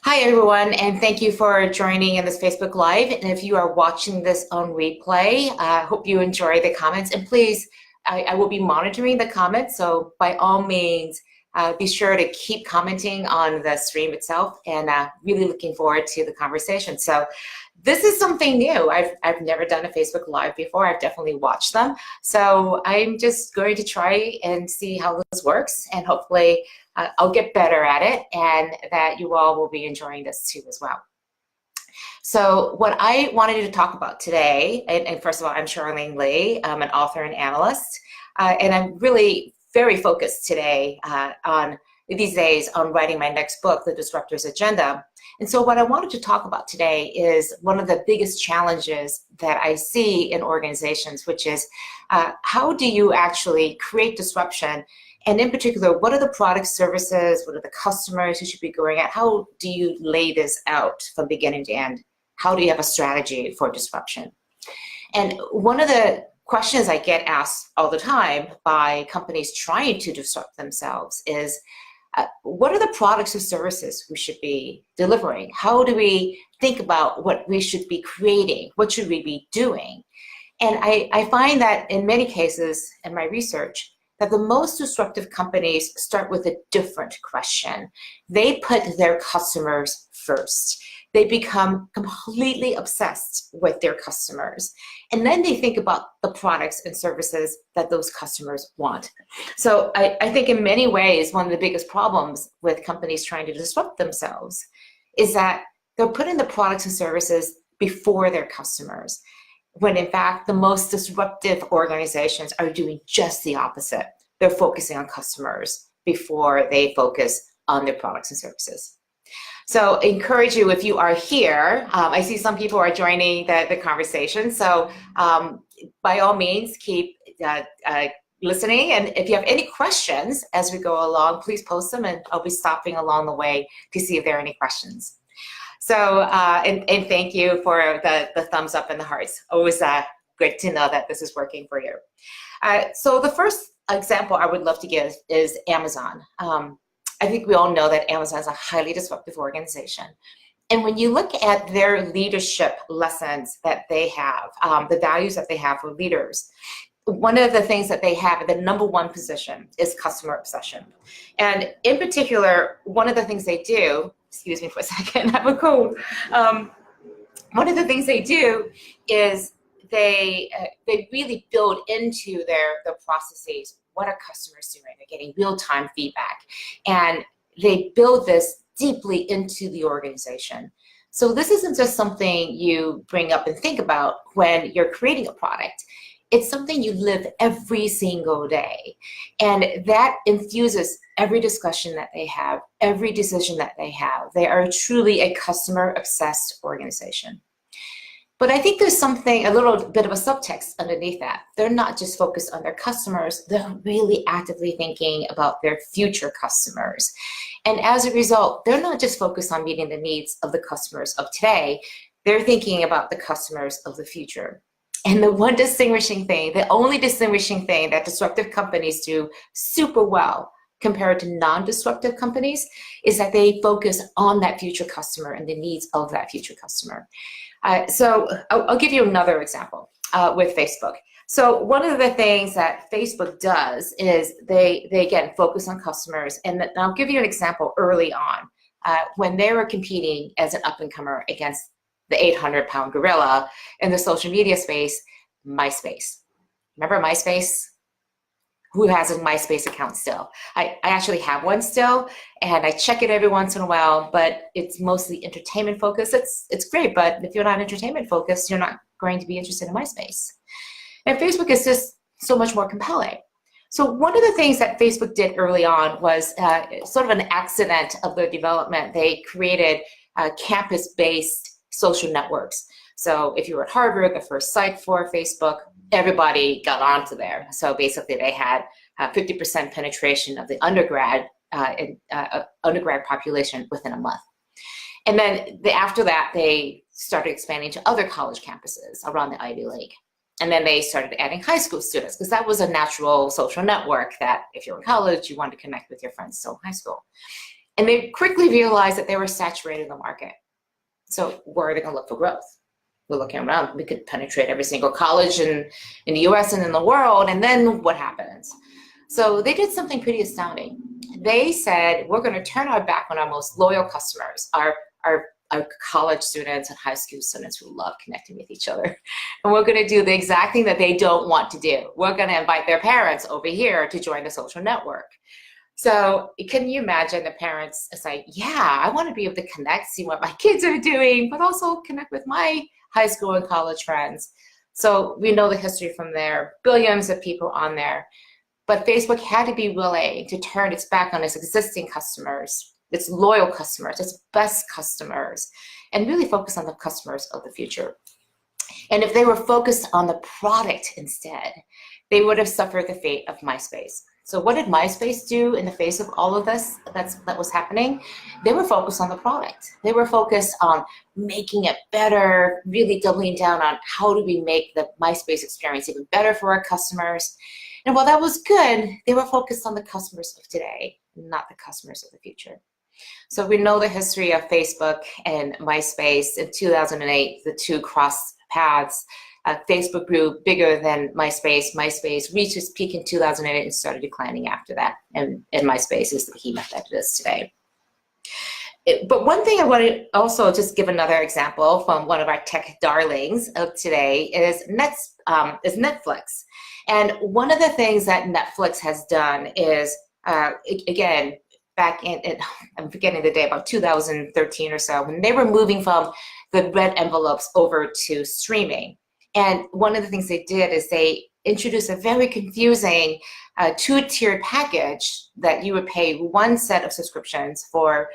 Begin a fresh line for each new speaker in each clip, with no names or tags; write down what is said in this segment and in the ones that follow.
Hi, everyone, and thank you for joining in this Facebook Live. And if you are watching this on replay, I hope you enjoy the comments. And please, I will be monitoring the comments, so by all means, be sure to keep commenting on the stream itself, and really looking forward to the conversation. So this is something new. I've never done a Facebook Live before. I've definitely watched them. So I'm just going to try and see how this works, and hopefully I'll get better at it, and that you all will be enjoying this too as well. So what I wanted to talk about today, and first of all, I'm Charlene Li. I'm an author and analyst, and I'm really very focused today on these days on writing my next book, The Disruptor's Agenda. And so what I wanted to talk about today is one of the biggest challenges that I see in organizations, which is how do you actually create disruption? And in particular, what are the product services? What are the customers you should be going at? How do you lay this out from beginning to end? How do you have a strategy for disruption? And one of the questions I get asked all the time by companies trying to disrupt themselves is, what are the products or services we should be delivering? How do we think about what we should be creating? What should we be doing? And I find that in many cases in my research, that the most disruptive companies start with a different question. They put their customers first. They become completely obsessed with their customers. And then they think about the products and services that those customers want. So I think in many ways, one of the biggest problems with companies trying to disrupt themselves is that they're putting the products and services before their customers, when in fact, the most disruptive organizations are doing just the opposite. They're focusing on customers before they focus on their products and services. So I encourage you, if you are here, I see some people are joining the conversation. So by all means, keep listening. And if you have any questions as we go along, please post them, and I'll be stopping along the way to see if there are any questions. So, and thank you for the thumbs up and the hearts. Always good to know that this is working for you. So the first example I would love to give is Amazon. I think we all know that Amazon is a highly disruptive organization. And when you look at their leadership lessons that they have, the values that they have for leaders, one of the things that they have at the #1 position is customer obsession. And in particular, one of the things they do, excuse me for a second, I have a cold. One of the things they do is they really build into their processes what are customers doing. They're getting real-time feedback, and they build this deeply into the organization. So this isn't just something you bring up and think about when you're creating a product. It's something you live every single day, and that infuses every discussion that they have, every decision that they have. They are truly a customer-obsessed organization. But I think there's something, a little bit of a subtext underneath that. They're not just focused on their customers, they're really actively thinking about their future customers. And as a result, they're not just focused on meeting the needs of the customers of today, they're thinking about the customers of the future. And the one distinguishing thing, the only distinguishing thing that disruptive companies do super well compared to non-disruptive companies is that they focus on that future customer and the needs of that future customer. So I'll give you another example with Facebook. So one of the things that Facebook does is they again focus on customers, and I'll give you an example early on when they were competing as an up-and-comer against the 800-pound gorilla in the social media space, MySpace. Remember MySpace? Who has a MySpace account still? I actually have one still, and I check it every once in a while, but it's mostly entertainment focused. It's great, but if you're not entertainment focused, you're not going to be interested in MySpace. And Facebook is just so much more compelling. So one of the things that Facebook did early on was sort of an accident of their development. They created campus-based social networks. So if you were at Harvard, the first site for Facebook, everybody got onto there. So basically they had 50% penetration of the undergrad population within a month. And then after that, they started expanding to other college campuses around the Ivy League. And then they started adding high school students, because that was a natural social network that if you're in college, you want to connect with your friends still in high school. And they quickly realized that they were saturating the market. So where are they going to look for growth? We're looking around. We could penetrate every single college in the US and in the world, and then what happens? So they did something pretty astounding. They said, we're going to turn our back on our most loyal customers, our college students and high school students who love connecting with each other. And we're going to do the exact thing that they don't want to do. We're going to invite their parents over here to join the social network. So can you imagine the parents say, yeah, I want to be able to connect, see what my kids are doing, but also connect with my high school and college friends. So we know the history from there, billions of people on there. But Facebook had to be willing to turn its back on its existing customers, its loyal customers, its best customers, and really focus on the customers of the future. And if they were focused on the product instead, they would have suffered the fate of MySpace. So what did MySpace do in the face of all of this that was happening? They were focused on the product. They were focused on making it better, really doubling down on how do we make the MySpace experience even better for our customers. And while that was good, they were focused on the customers of today, not the customers of the future. So we know the history of Facebook and MySpace. In 2008, the two crossed paths. Facebook grew bigger than MySpace. MySpace reached its peak in 2008 and started declining after that. And MySpace is the behemoth that it is today. But one thing I want to also just give another example from one of our tech darlings of today is Netflix. And one of the things that Netflix has done is, again, back in, I'm forgetting the day, about 2013 or so, when they were moving from the red envelopes over to streaming. And one of the things they did is they introduced a very confusing two-tiered package that you would pay one set of subscriptions for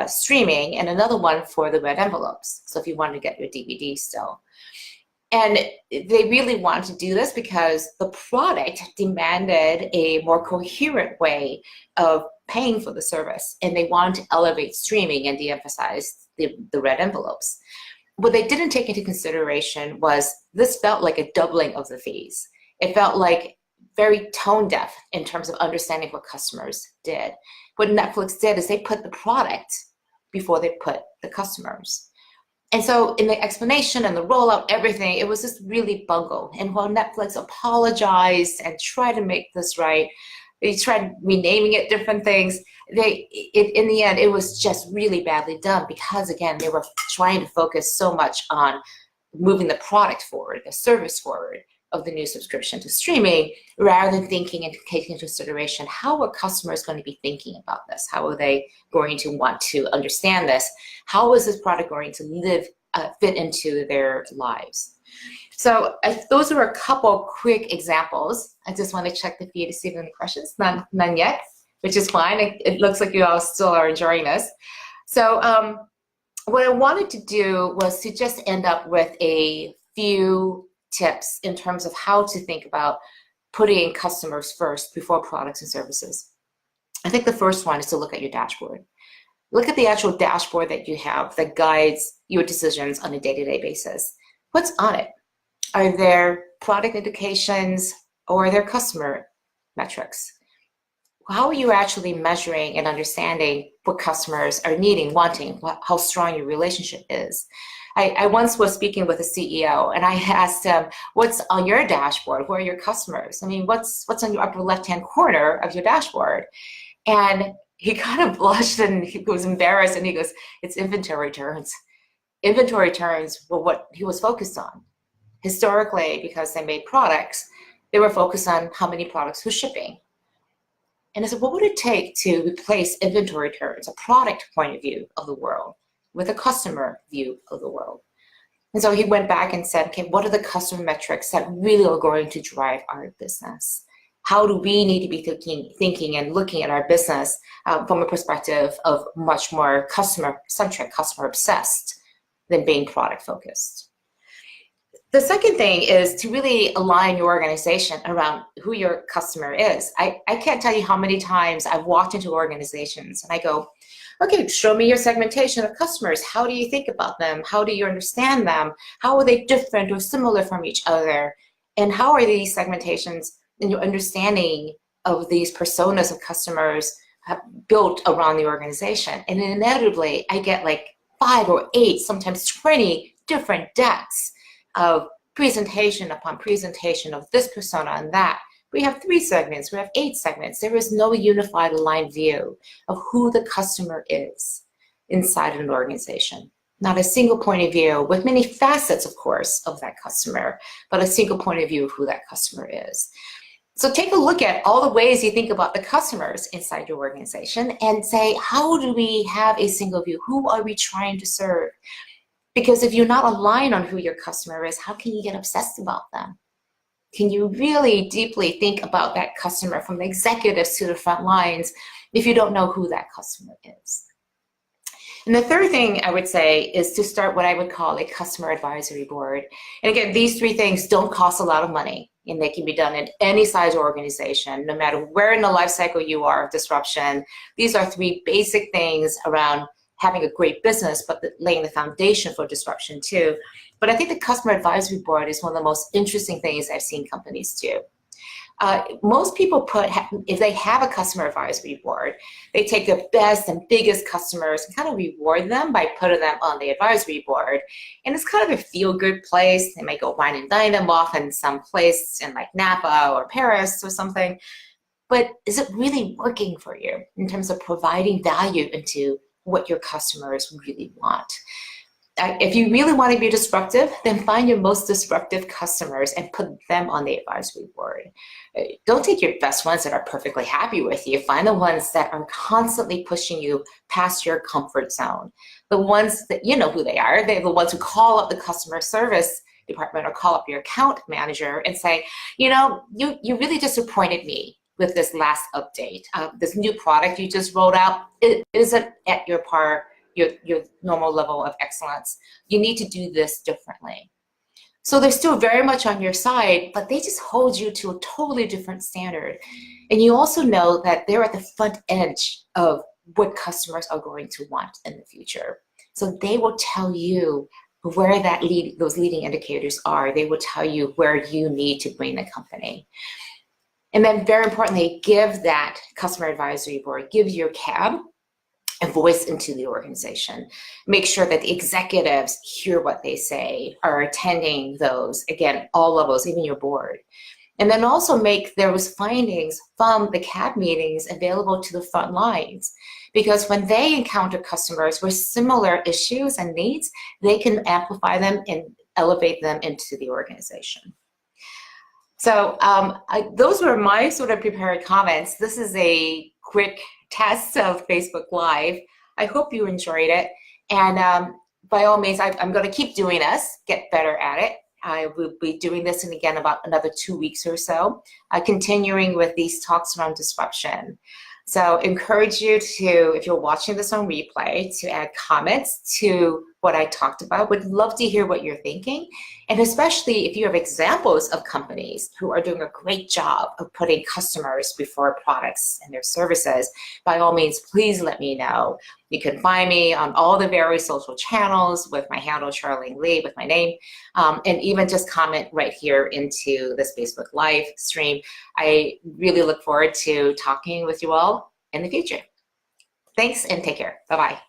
streaming and another one for the red envelopes. So if you wanted to get your DVD still. And they really wanted to do this because the product demanded a more coherent way of paying for the service. And they wanted to elevate streaming and de-emphasize the red envelopes. What they didn't take into consideration was this felt like a doubling of the fees. It felt like very tone deaf in terms of understanding what customers did. What Netflix did is they put the product before they put the customers. And so in the explanation and the rollout, everything, it was just really bungled. And while Netflix apologized and tried to make this right, they tried renaming it different things, in the end, it was just really badly done because, again, they were trying to focus so much on moving the product forward, the service forward of the new subscription to streaming, rather than thinking and taking into consideration how are customers going to be thinking about this? How are they going to want to understand this? How is this product going to fit into their lives? So those are a couple quick examples. I just want to check the feed to see if there are any questions. None yet, which is fine. It looks like you all still are enjoying this. So what I wanted to do was to just end up with a few tips in terms of how to think about putting customers first before products and services. I think the first one is to look at your dashboard. Look at the actual dashboard that you have that guides your decisions on a day-to-day basis. What's on it? Are there product indications or are there customer metrics? How are you actually measuring and understanding what customers are needing, wanting, how strong your relationship is? I once was speaking with a CEO and I asked him, what's on your dashboard? Who are your customers? I mean, what's on your upper left-hand corner of your dashboard? And he kind of blushed and he was embarrassed and he goes, it's inventory turns. Inventory turns were what he was focused on. Historically, because they made products, they were focused on how many products were shipping. And I said, what would it take to replace inventory turns, a product point of view of the world, with a customer view of the world? And so he went back and said, okay, what are the customer metrics that really are going to drive our business? How do we need to be thinking and looking at our business from a perspective of much more customer-centric, customer-obsessed than being product-focused? The second thing is to really align your organization around who your customer is. I can't tell you how many times I've walked into organizations and I go, okay, show me your segmentation of customers. How do you think about them? How do you understand them? How are they different or similar from each other? And how are these segmentations and your understanding of these personas of customers built around the organization. And inevitably, I get like 5 or 8, sometimes 20 different decks of presentation upon presentation of this persona and that. We have 3 segments, we have 8 segments. There is no unified aligned view of who the customer is inside an organization. Not a single point of view, with many facets, of course, of that customer, but a single point of view of who that customer is. So take a look at all the ways you think about the customers inside your organization and say, how do we have a single view? Who are we trying to serve? Because if you're not aligned on who your customer is, how can you get obsessed about them? Can you really deeply think about that customer from the executives to the front lines if you don't know who that customer is? And the third thing I would say is to start what I would call a customer advisory board. And again, these 3 things don't cost a lot of money, and they can be done in any size organization, no matter where in the life cycle you are of disruption. These are 3 basic things around having a great business, but laying the foundation for disruption too. But I think the customer advisory board is one of the most interesting things I've seen companies do. Most people if they have a customer advisory board, they take the best and biggest customers and kind of reward them by putting them on the advisory board. And it's kind of a feel-good place. They might go wine and dine them off in some place in like Napa or Paris or something. But is it really working for you in terms of providing value into what your customers really want? If you really want to be disruptive, then find your most disruptive customers and put them on the advisory board. Don't take your best ones that are perfectly happy with you. Find the ones that are constantly pushing you past your comfort zone. The ones that you know who they are. They're the ones who call up the customer service department or call up your account manager and say, you know, you really disappointed me with this last update. This new product you just rolled out, it isn't at your your normal level of excellence. You need to do this differently. So they're still very much on your side, but they just hold you to a totally different standard. And you also know that they're at the front edge of what customers are going to want in the future. So they will tell you where those leading indicators are. They will tell you where you need to bring the company. And then very importantly, give that customer advisory board, give your CAB a voice into the organization. Make sure that the executives hear what they say, are attending those, again, all levels, even your board. And then also make those findings from the CAB meetings available to the front lines. Because when they encounter customers with similar issues and needs, they can amplify them and elevate them into the organization. So those were my sort of prepared comments. This is a quick test of Facebook Live. I hope you enjoyed it. And by all means, I'm going to keep doing this, get better at it. I will be doing this in again about another 2 weeks or so, continuing with these talks around disruption. So encourage you to, if you're watching this on replay, to add comments to what I talked about. Would love to hear what you're thinking. And especially if you have examples of companies who are doing a great job of putting customers before products and their services, by all means, please let me know. You can find me on all the various social channels with my handle, Charlene Li, with my name, and even just comment right here into this Facebook Live stream. I really look forward to talking with you all in the future. Thanks and take care. Bye-bye.